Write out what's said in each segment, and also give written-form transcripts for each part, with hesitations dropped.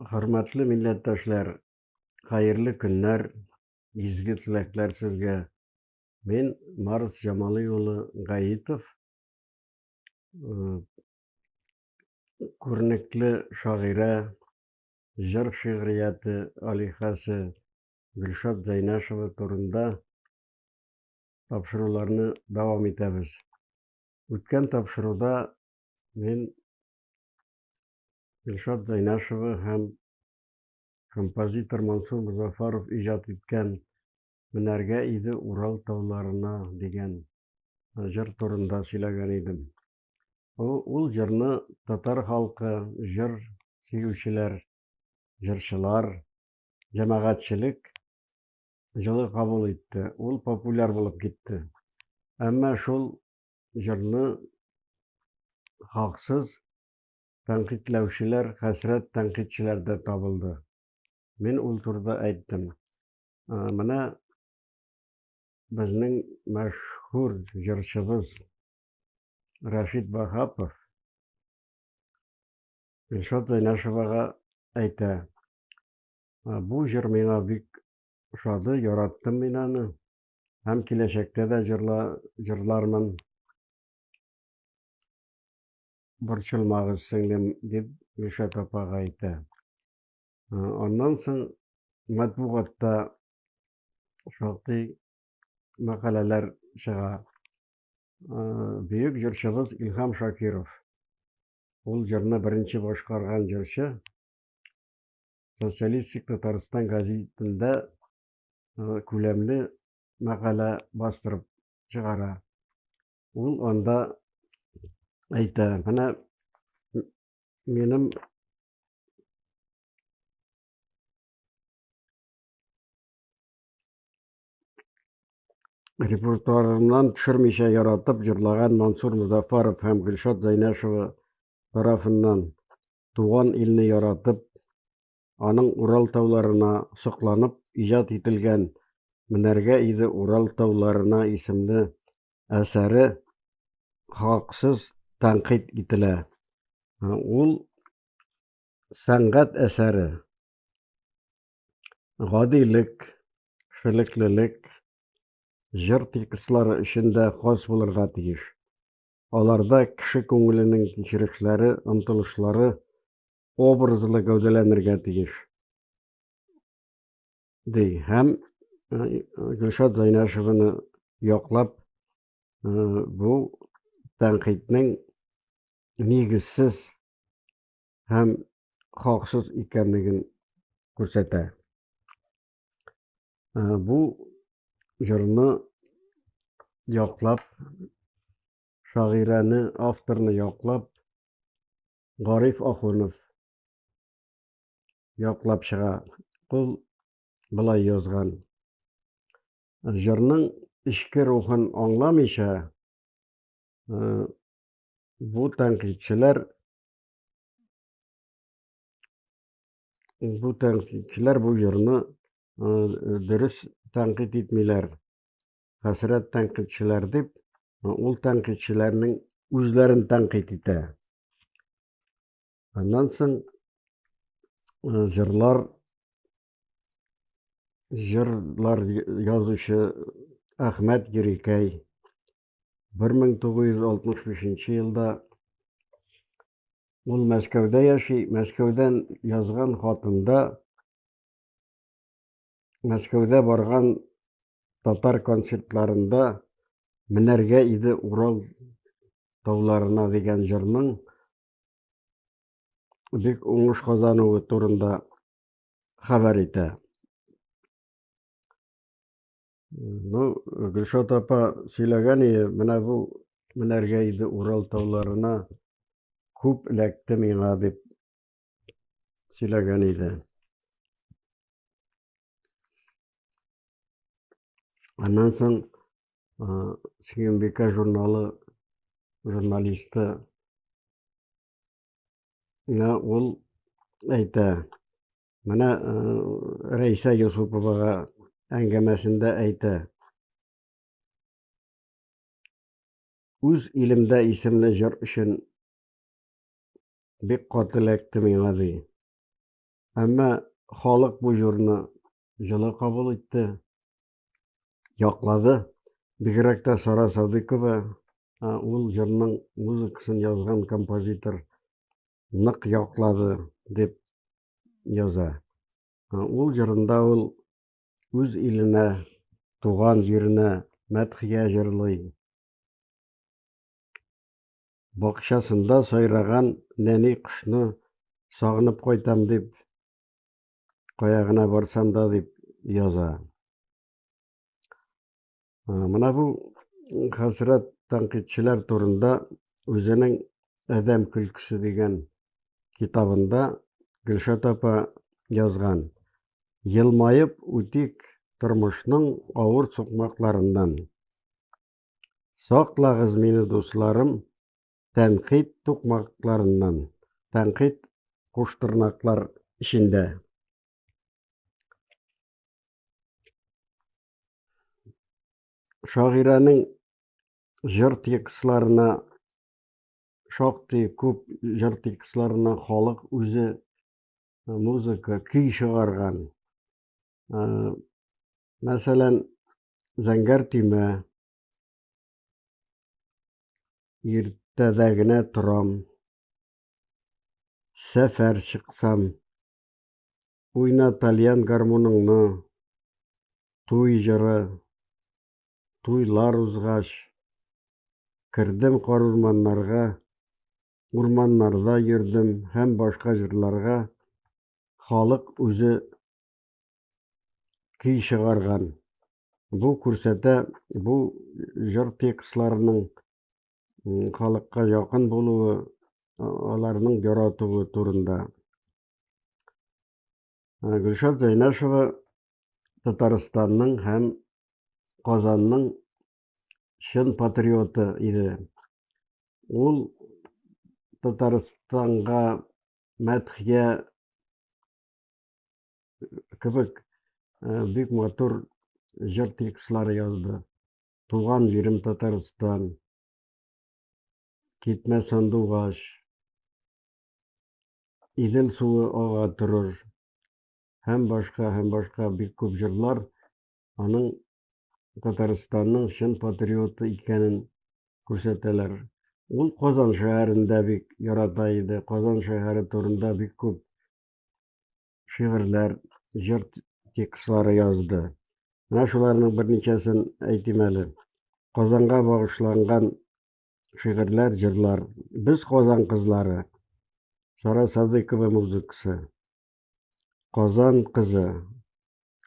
Hörmetli milletdaşlar, hayırlı günler, izgi tilekler sizge. Men Mars Jamalyoğlu Gayitov, ıı, көрнекле şagira, jir şiiriyeti alihası Gülşat Zaynaşova turunda tapşırılarını devam etemiz. Ötken tapşırıda men Gülşat Zaynaşova hem kompozitor Mansur Muzaffarov ijat etken Minerge idi Ural tağlarına degen jir turunda söylegan edim. Ул җырны татар халкы, җыр сөючеләр, җырчылар, җәмәгатьчелек җылы кабул итте. Ул популяр булып китте. Әмма шул җырны хаксыз тәнкыйтьләүчеләр, хәсрәт тәнкыйтьчеләр дә табылды. Мин ул турыда әйттем. Менә безнең мәшһүр җырчыбыз Рәшит Ваһапов Гөлшат Зайнашевага әйтә: "Бу җыр миңа бик ошады, яраттым мин аны. Һәм киләчәктә дә җырлармын. Борчылмагыз, сеңлем", дип Гөлшат апага әйтә. Аннан соң матбугатта шактый мәкаләләр чыга. Бөек җырчыбыз Илһам Шакиров. Ул җырны беренче башкарган җырчы Социалистик Татарстан гәзитендә күләмле мәкалә бастырып чыгара. Ул анда әйтә: "Менә минем репертуарымнан төшермичә яратып җырлаган Мансур Музаффаров һәм Гөлшат Зайнашева тарафыннан туган илне яратып, аның Урал тауларына сокланып иҗат ителгән "Менәргә иде Урал тауларына" исемле әсәре хаксыз тәнкыйть ителә. Ул сәнгать әсәре. Гадилек, кешелеклелек, җыр текстлары өчен дә хас булырга тиеш. Аларда кеше күңеленең кичерешләре, омтылышлары образлы гәүдәләнергә тиеш", ди. Һәм Гөлшат Зайнашеваны яклап, бу тәнкыйтьнең нигезсез һәм хаксыз икәнлеген күрсәтә. Бу җырны яклап, шагыйрәне, авторны яклап, Гариф Ахунов яклап чыга. Ул болай язган: "Җырның эчке рухын аңламыйча, бу тәнкыйтьчеләр бу җырны дөрес тәнкыйть итмиләр. Хәсрәт тәнкыйтьчеләр", дип, ул тәнкыйтьчеләрнең үзләрен тәнкыйть итә. Аннан соң җырлар язучы Әхмәт Йөрикәй 1965 елда ул Мәскәүдә яши. Мәскәүдән язган хатында Мәскәүдә барган татар концертларында "Менәргә иде Урал тауларына" дигән җырның бик уңыш казануы турында хәбәр итә. Гөлшат апа сөйләгән иде, менә бу "Менәргә иде Урал тауларына" күп эләкте миңа, дип сөйләгән иде. Аннан соң Сөембикә журналы журналисты ул әйтә. Менә Рәйсә Юсуповага әңгәмәсендә әйтә: "Үз илемдә исемле җыр өчен бик каты эләкте миңа", ди. Әмма халык бу җырны җылы кабул итте, яклады. Бигрәк тә Сара Садыйкова, ул җырның музыкасын язган композитор нык яклады дип яза. Ул җырында ул үз иленә, туган җиренә мәдхия җырлый. Бакчасында сайраган нәни кошны сагынып кайтам дип, кая гына барсам да дип яза. Менә бу хәсрәт тәнкыйтьчеләр турында үзенең «Адәм көлкесе» дигән китабында Гөлшат апа язган. Елмаеп үтик тормышның авыр сукмакларыннан. Саклагыз мине, дусларым, тәнкыйть тукмакларыннан. Тәнкыйть куштырнаклар эчендә. Шагыйрәнең җыр текстларына, шактый күп җыр текстларына халык үзе музыка, көй чыгарган. Мәсәлән, Зәңгәр төймә, Иртәдә генә торам, Сәфәр чыксам, Уйна тальян гармуныңны, Туй җыры, Туйлар узгач, Кердем кар урманнарда йөрдем һәм башка җырларга халык үзе көй чыгарган. Бу күрсәтә, бу җыр текстларының халыкка якын булуы, аларның яратуы турында. Гөлшат Зәйнәшева Татарстанның һәм Казанның чын патриоты иде. Ул Татарстанга мәдхия кебек бик матур җыр текстлары язды. Туган җирем Татарстан, Китмә сандугач, Идел суы ага торыр һәм башка бик күп җырлар аның Татарстанның чын патриоты икәнен күрсәтәләр. Ул Казан шәһәрендә бик ярата иде. Казан шәһәре турында бик күп шигырьләр, җыр текстлары язды. Менә шуларның берничәсен әйтим әле. Казанга багышланган шигырьләр, җырлар. Без Казан кызлары. Сара Садыйкова музыкасы. Казан кызы.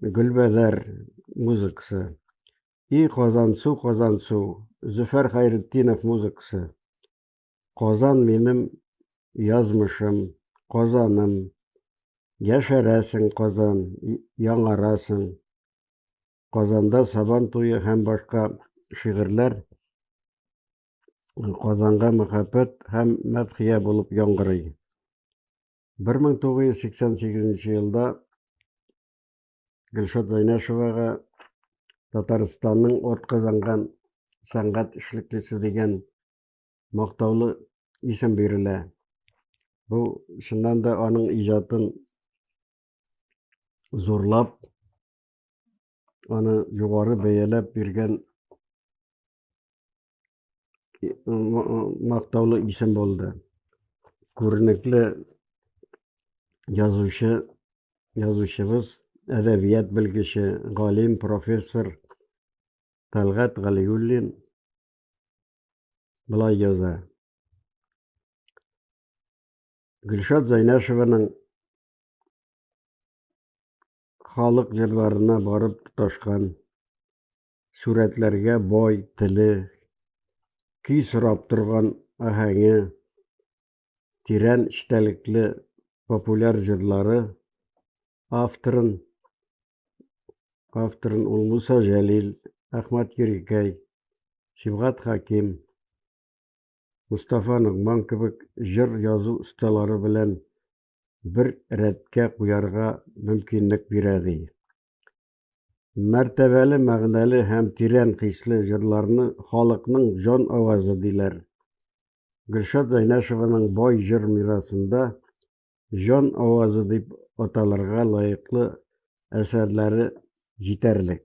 Гөлбәдәр музыкасы. И Казан су, Зөфәр Хәйретдинов музыкасы. Казан минем язмышым, Казаным. Яшәрәсең, Казан, яңарасың. Казанда Сабан туе һәм башка шигырьләр Казанга мәхәббәт һәм мәдхия булып яңгырый. 1988 елда Гөлшат Зәйнәшевага Татарстанның атказанган сәнгать эшлеклесе дигән мактаулы исем бирелә. Бу чыннан да аның иҗатын зурлап, аны югары бәяләп биргән мактаулы исем булды. Күренекле язучыбыз, әдәбият белгече, галим, профессор Тәлгать Галиуллин былай яза. Гөлшат Зәйнәшеваның халык җырларына барып тоташкан, сүрәтләргә бай теле, көй сорап торган аһәңе, тирән эчтәлекле популяр җырлары авторын ул Муса Җәлил, Әхмәт Йөрикәй, Сибгат Хаким, Мустафа Ногман кебек җыр язу осталары белән бер рәткә куярга мөмкинлек бирә ди. Мәртәбәле, мәгънәле һәм тирән хисле җырларны халыкның җан авазы диләр. Гөлшат Зәйнәшеваның бай җыр мирасында җан авазы дип аталарга лайыклы әсәрләре җитәрлек.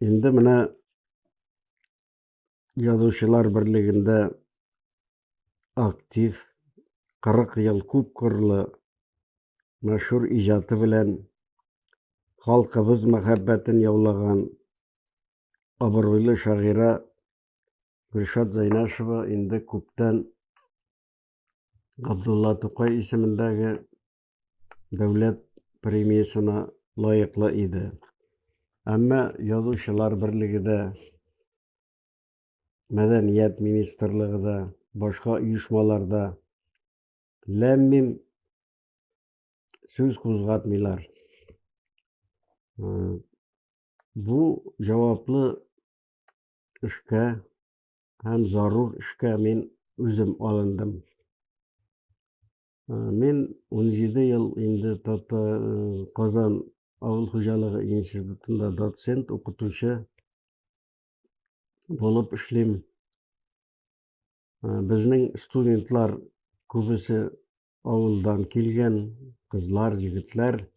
Инде менә Язучылар берлегендә актив 40 ел күп кырлы мәшһүр иҗаты белән халкыбыз мәхәббәтен яулаган абруйлы шагыйрә Гөлшат Зәйнәшева инде күптән Габдулла Тукай исемендәге дәүләт премиясенә лаеклы иде. Әмма Язучылар берлегедә, Мәдәният министрлыгында, башка оешмаларда ләм-мим сүз кузгатмыйлар. Бу җаваплы эшкә һәм зарур эшкә мин үзем алындым. Мин 17 ел инде Казан авыл хуҗалыгы институтында доцент, укытучы булып эшлим. Безнең студентлар күбесе авылдан килгән, кызлар, егетләр.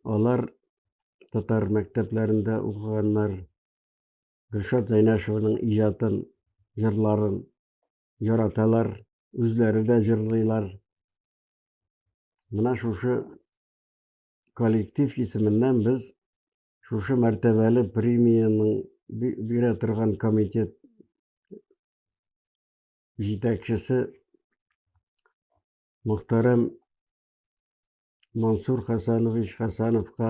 Алар татар мәктәпләрендә укыганнар. Гөлшат Зәйнәшеваның иҗатын, җырларын яраталар, үзләре дә җырлыйлар. Менә шушы коллектив исеменнән без шушы мәртәбәле премияның бирә торган комитет җитәкчесе мөхтәрәм Мансур Хәсәнович Хәсәновка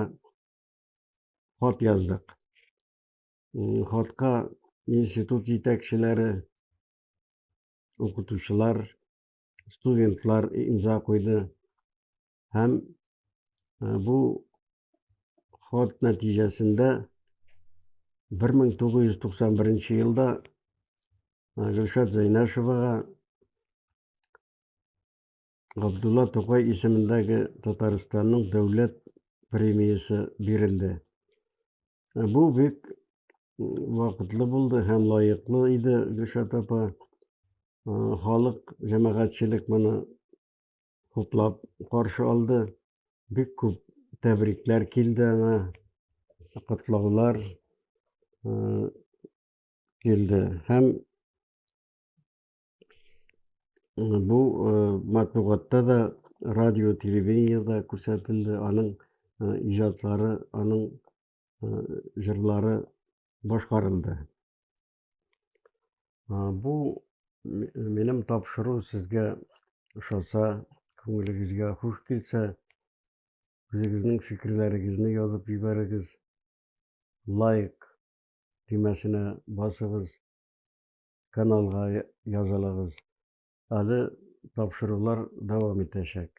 хат яздык. Хатка институт җитәкчеләре, укытучылар, студентлар имза куйды. Һәм бу хат нәтиҗәсендә 1991 елда Гөлшат Зәйнәшевага Габдулла Тукай исемендәге Татарстанның дәүләт премиясе бирелде. Бу бик вакытлы булды һәм лаеклы иде Гөлшат апа. Халык, җәмәгатьчелек моны хуплап каршы алды. Бик күп тәбрикләр килде аңа, котлаулар килде. Һәм бу матбугатта да, радио, телевидениедә күрсәтелде. Аның иҗатлары, аның җырлары башкарылды. Бу минем тапшыру сезгә ошаса, күңелегезгә хуш килсә, үзегезнең фикерләрегезне язып җибәрегез. Лайк тимәсенә басыгыз, каналга язылыгыз. Әле тапшырулар дәвам итәчәк.